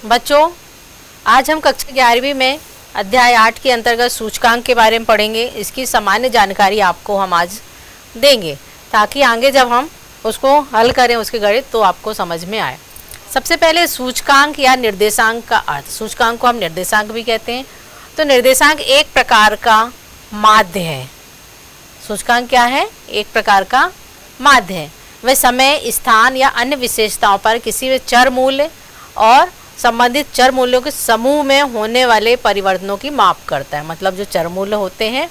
बच्चों, आज हम कक्षा 11वीं में अध्याय 8 के अंतर्गत सूचकांक के बारे में पढ़ेंगे। इसकी सामान्य जानकारी आपको हम आज देंगे ताकि आगे जब हम उसको हल करें उसके गणित तो आपको समझ में आए। सबसे पहले सूचकांक या निर्देशांक का अर्थ। सूचकांक को हम निर्देशांक भी कहते हैं। तो निर्देशांक एक प्रकार का माध्य है। सूचकांक क्या है? एक प्रकार का माध्य है। वह समय, स्थान या अन्य विशेषताओं पर किसी भी चर मूल्य और संबंधित चर मूल्यों के समूह में होने वाले परिवर्तनों की माप करता है। मतलब जो चर मूल्य होते हैं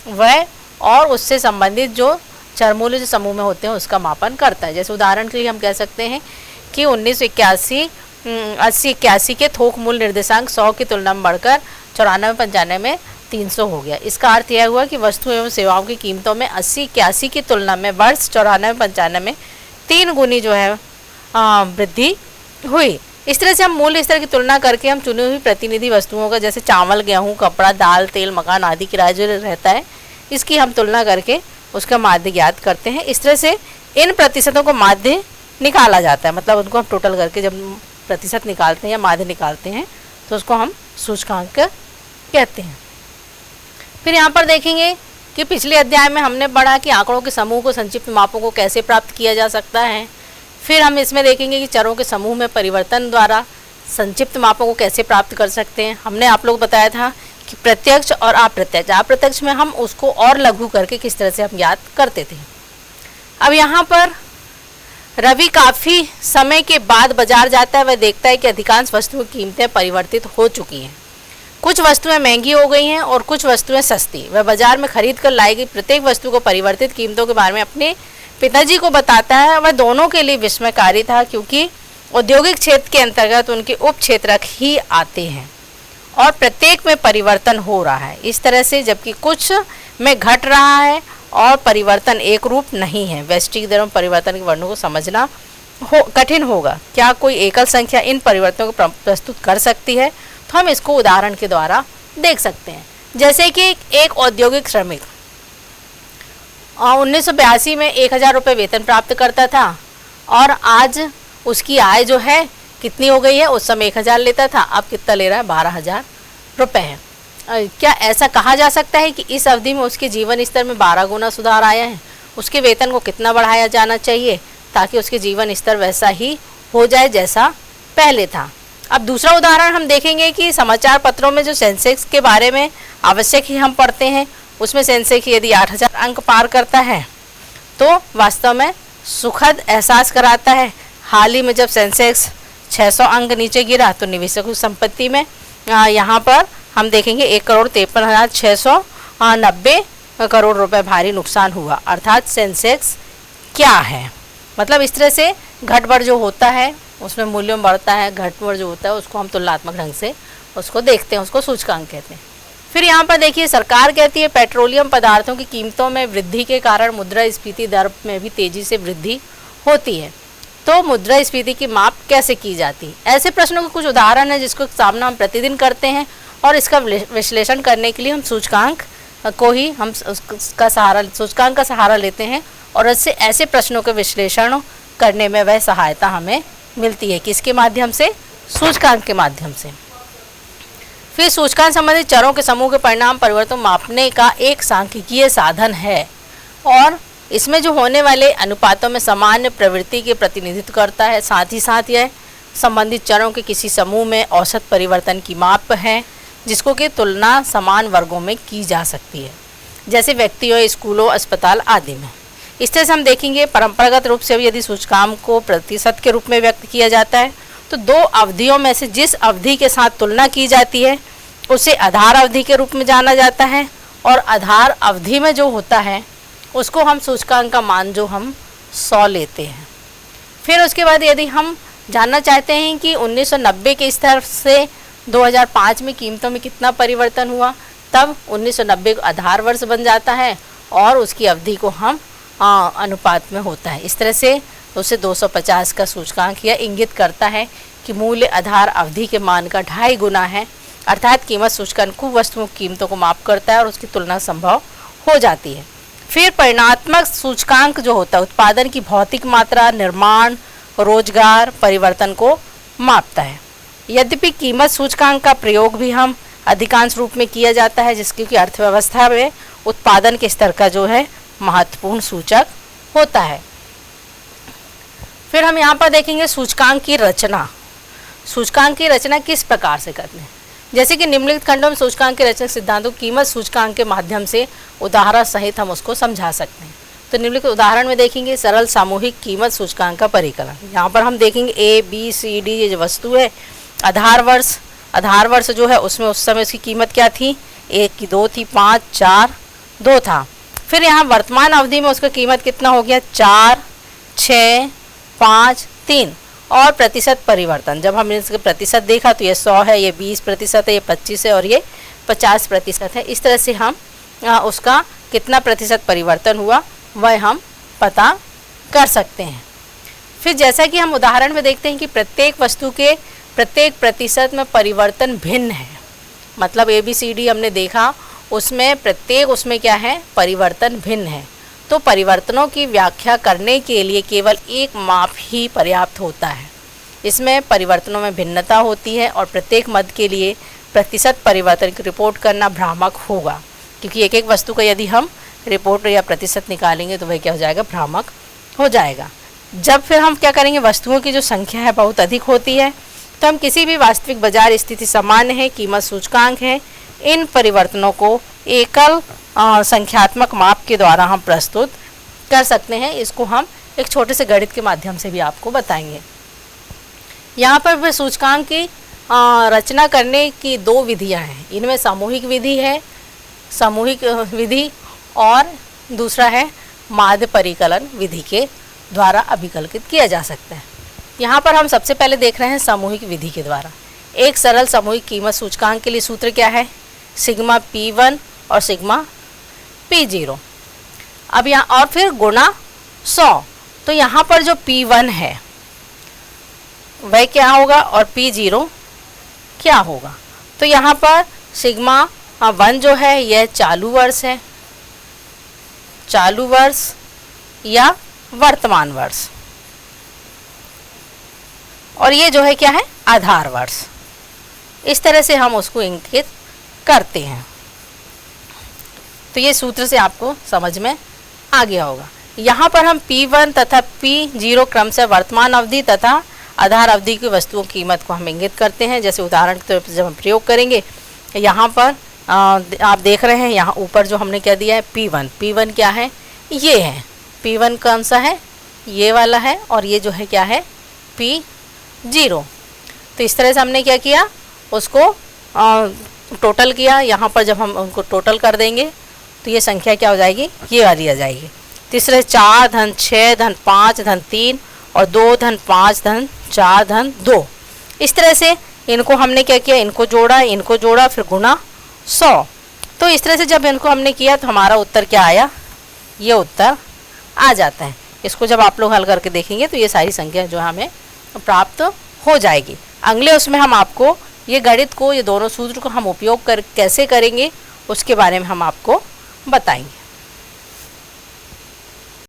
वह और उससे संबंधित जो चर मूल्य जो समूह में होते हैं उसका मापन करता है। जैसे उदाहरण के लिए हम कह सकते हैं कि 1981 के थोक मूल्य निर्देशांक 100 की तुलना में बढ़कर 94-95 में 300 हो गया। इसका अर्थ यह हुआ कि वस्तु एवं सेवाओं की कीमतों में 80-81 की तुलना में वर्ष 94-95 में 3 गुनी जो है वृद्धि हुई। इस तरह से हम मूल्य स्तर की तुलना करके हम चुनी हुई प्रतिनिधि वस्तुओं का, जैसे चावल, गेहूं, कपड़ा, दाल, तेल, मकान आदि किराया जो रहता है, इसकी हम तुलना करके उसका माध्य ज्ञात करते हैं। इस तरह से इन प्रतिशतों को माध्य निकाला जाता है। मतलब उनको हम टोटल करके जब प्रतिशत निकालते हैं या माध्य निकालते हैं तो उसको हम सूचकांक कहते हैं। फिर यहाँ पर देखेंगे कि पिछले अध्याय में हमने पढ़ा कि आंकड़ों के समूह को संक्षिप्त मापों को कैसे प्राप्त किया जा सकता है। फिर हम इसमें देखेंगे कि चरों के समूह में परिवर्तन द्वारा संक्षिप्त मापों को कैसे प्राप्त कर सकते हैं। हमने आप लोग बताया था कि प्रत्यक्ष और अप्रत्यक्ष में हम उसको और लघु करके किस तरह से हम याद करते थे। अब यहाँ पर रवि काफ़ी समय के बाद बाजार जाता है। वह देखता है कि अधिकांश वस्तुओं की कीमतें परिवर्तित हो चुकी हैं। कुछ वस्तुएं महंगी हो गई हैं और कुछ वस्तुएं सस्ती। वह बाजार में खरीद कर लाई गई प्रत्येक वस्तु को परिवर्तित कीमतों के बारे में अपने पिताजी को बताता है। वह दोनों के लिए विस्मयकारी था क्योंकि औद्योगिक क्षेत्र के अंतर्गत उनके उप क्षेत्रक ही आते हैं और प्रत्येक में परिवर्तन हो रहा है। इस तरह से जबकि कुछ में घट रहा है और परिवर्तन एक रूप नहीं है। वैश्विक दरों में परिवर्तन के वर्णों को समझना कठिन होगा। क्या कोई एकल संख्या इन परिवर्तनों को प्रस्तुत कर सकती है? तो हम इसको उदाहरण के द्वारा देख सकते हैं। जैसे कि एक औद्योगिक श्रमिक 1982 में 1000 रुपये वेतन प्राप्त करता था और आज उसकी आय जो है कितनी हो गई है? उस समय 1000 लेता था, अब कितना ले रहा है? 12,000 रुपये है। क्या ऐसा कहा जा सकता है कि इस अवधि में उसके जीवन स्तर में 12 गुना सुधार आया है? उसके वेतन को कितना बढ़ाया जाना चाहिए ताकि उसके जीवन स्तर वैसा ही हो जाए जैसा पहले था। अब दूसरा उदाहरण हम देखेंगे कि समाचार पत्रों में जो सेंसेक्स के बारे में आवश्यक ही हम पढ़ते हैं, उसमें सेंसेक्स यदि 8000 अंक पार करता है तो वास्तव में सुखद एहसास कराता है। हाल ही में जब सेंसेक्स 600 अंक नीचे गिरा तो निवेशकों की संपत्ति में यहाँ पर हम देखेंगे 1,53,690 करोड़ रुपए भारी नुकसान हुआ। अर्थात सेंसेक्स क्या है? मतलब इस तरह से घटबढ़ जो होता है उसमें मूल्य में बढ़ता है, घटबढ़ जो होता है उसको हम तुलनात्मक ढंग से उसको देखते हैं, उसको सूचकांक कहते हैं। फिर यहाँ पर देखिए सरकार कहती है पेट्रोलियम पदार्थों की कीमतों में वृद्धि के कारण मुद्रास्फीति दर में भी तेजी से वृद्धि होती है। तो मुद्रास्फीति की माप कैसे की जाती है? ऐसे प्रश्नों के कुछ उदाहरण है जिसको सामना हम प्रतिदिन करते हैं और इसका विश्लेषण करने के लिए हम सूचकांक को ही हम सूचकांक का सहारा लेते हैं और इससे ऐसे प्रश्नों के विश्लेषण करने में वह सहायता हमें मिलती है। किसके माध्यम से? सूचकांक के माध्यम से। फिर सूचकांक संबंधित चरों के समूह के परिणाम परिवर्तन मापने का एक सांख्यिकीय साधन है और इसमें जो होने वाले अनुपातों में सामान्य प्रवृत्ति के प्रतिनिधित्व करता है। साथ ही साथ यह संबंधित चरों के किसी समूह में औसत परिवर्तन की माप है जिसको कि तुलना समान वर्गों में की जा सकती है, जैसे व्यक्तियों, स्कूलों, अस्पताल आदि में। इस तरह से हम देखेंगे परंपरागत रूप से यदि सूचकांक को प्रतिशत के रूप में व्यक्त किया जाता है तो दो अवधियों में से जिस अवधि के साथ तुलना की जाती है उसे आधार अवधि के रूप में जाना जाता है और आधार अवधि में जो होता है उसको हम सूचकांक का मान जो हम 100 लेते हैं। फिर उसके बाद यदि हम जानना चाहते हैं कि 1990 के स्तर से 2005 में कीमतों में कितना परिवर्तन हुआ, तब 1990 को आधार वर्ष बन जाता है और उसकी अवधि को हम अनुपात में होता है। इस तरह से उसे 250 का सूचकांक यह इंगित करता है कि मूल्य आधार अवधि के मान का 2.5 गुना है। अर्थात कीमत सूचकांक को वस्तुओं की कीमतों को माप करता है और उसकी तुलना संभव हो जाती है। फिर परिमाणात्मक सूचकांक जो होता है उत्पादन की भौतिक मात्रा, निर्माण, रोजगार, परिवर्तन को मापता है। यद्यपि कीमत सूचकांक का प्रयोग भी हम अधिकांश रूप में किया जाता है, जिसकी कि अर्थव्यवस्था में उत्पादन के स्तर का जो है महत्वपूर्ण सूचक होता है। फिर हम यहाँ पर देखेंगे सूचकांक की रचना। सूचकांक की रचना किस प्रकार से करते हैं, जैसे कि निम्नलिखित खंडों में सूचकांक के रचना सिद्धांतों कीमत सूचकांक के माध्यम से उदाहरण सहित हम उसको समझा सकते हैं। तो निम्नलिखित उदाहरण में देखेंगे सरल सामूहिक कीमत सूचकांक का परिकलन। यहाँ पर हम देखेंगे ए बी सी डी ये जो वस्तु है, आधार वर्ष जो है उसमें उस समय उसकी कीमत क्या थी, 1 की 2 थी, 5 4 2 था। फिर यहाँ वर्तमान अवधि में उसका कीमत कितना हो गया, 4 6 5 3। और प्रतिशत परिवर्तन, जब हमने इसके प्रतिशत देखा तो ये 100 है, ये 20% है, ये 25 है और ये 50% है। इस तरह से हम उसका कितना प्रतिशत परिवर्तन हुआ वह हम पता कर सकते हैं। फिर जैसा कि हम उदाहरण में देखते हैं कि प्रत्येक वस्तु के प्रत्येक प्रतिशत में परिवर्तन भिन्न है, मतलब ABCD हमने देखा उसमें प्रत्येक उसमें क्या है, परिवर्तन भिन्न है। तो परिवर्तनों की व्याख्या करने के लिए केवल एक माप ही पर्याप्त होता है। इसमें परिवर्तनों में भिन्नता होती है और प्रत्येक मद के लिए प्रतिशत परिवर्तन की रिपोर्ट करना भ्रामक होगा, क्योंकि एक एक वस्तु का यदि हम रिपोर्ट या प्रतिशत निकालेंगे तो वह क्या हो जाएगा, भ्रामक हो जाएगा। जब फिर हम क्या करेंगे, वस्तुओं की जो संख्या है बहुत अधिक होती है, तो हम किसी भी वास्तविक बाजार स्थिति सामान्य है, कीमत सूचकांक है, इन परिवर्तनों को एकल संख्यात्मक माप के द्वारा हम प्रस्तुत कर सकते हैं। इसको हम एक छोटे से गणित के माध्यम से भी आपको बताएंगे। यहाँ पर भी सूचकांक की रचना करने की 2 विधियाँ हैं। इनमें सामूहिक विधि है, सामूहिक विधि, और दूसरा है माध्य परिकलन विधि के द्वारा अभिकलित किया जा सकता है। यहाँ पर हम सबसे पहले देख रहे हैं सामूहिक विधि के द्वारा। एक सरल सामूहिक कीमत सूचकांक के लिए सूत्र क्या है, सिग्मा P1 और सिग्मा P0। अब यहाँ और फिर गुणा 100। तो यहाँ पर जो P1 है वह क्या होगा और P0 क्या होगा। तो यहाँ पर सिग्मा 1 जो है यह चालू वर्ष है, चालू वर्ष या वर्तमान वर्ष, और ये जो है क्या है, आधार वर्ष। इस तरह से हम उसको इंगित करते हैं। तो ये सूत्र से आपको समझ में आ गया होगा। यहाँ पर हम P1 तथा P0 क्रम से वर्तमान अवधि तथा आधार अवधि की वस्तुओं की कीमत को हम इंगित करते हैं। जैसे उदाहरण के तौर पर जब हम प्रयोग करेंगे, यहाँ पर आप देख रहे हैं यहाँ ऊपर जो हमने क्या दिया है, P1 क्या है, ये है P1 कौन सा है, ये वाला है, और ये जो है क्या है, P0। तो इस तरह से हमने क्या किया, उसको टोटल किया। यहाँ पर जब हम उनको टोटल कर देंगे तो ये संख्या क्या हो जाएगी, ये वाली आ जाएगी। तीसरे 4 धन 6 धन 5 धन 3 और 2 धन 5 धन 4 धन 2। इस तरह से इनको हमने क्या किया, इनको जोड़ा फिर गुणा 100। तो इस तरह से जब इनको हमने किया तो हमारा उत्तर क्या आया, ये उत्तर आ जाता है। इसको जब आप लोग हल करके देखेंगे तो ये सारी संख्या जो हमें प्राप्त हो जाएगी। अगले उसमें हम आपको ये गणित को, ये दोनों सूत्र को हम उपयोग कर कैसे करेंगे उसके बारे में हम आपको बताएंगे।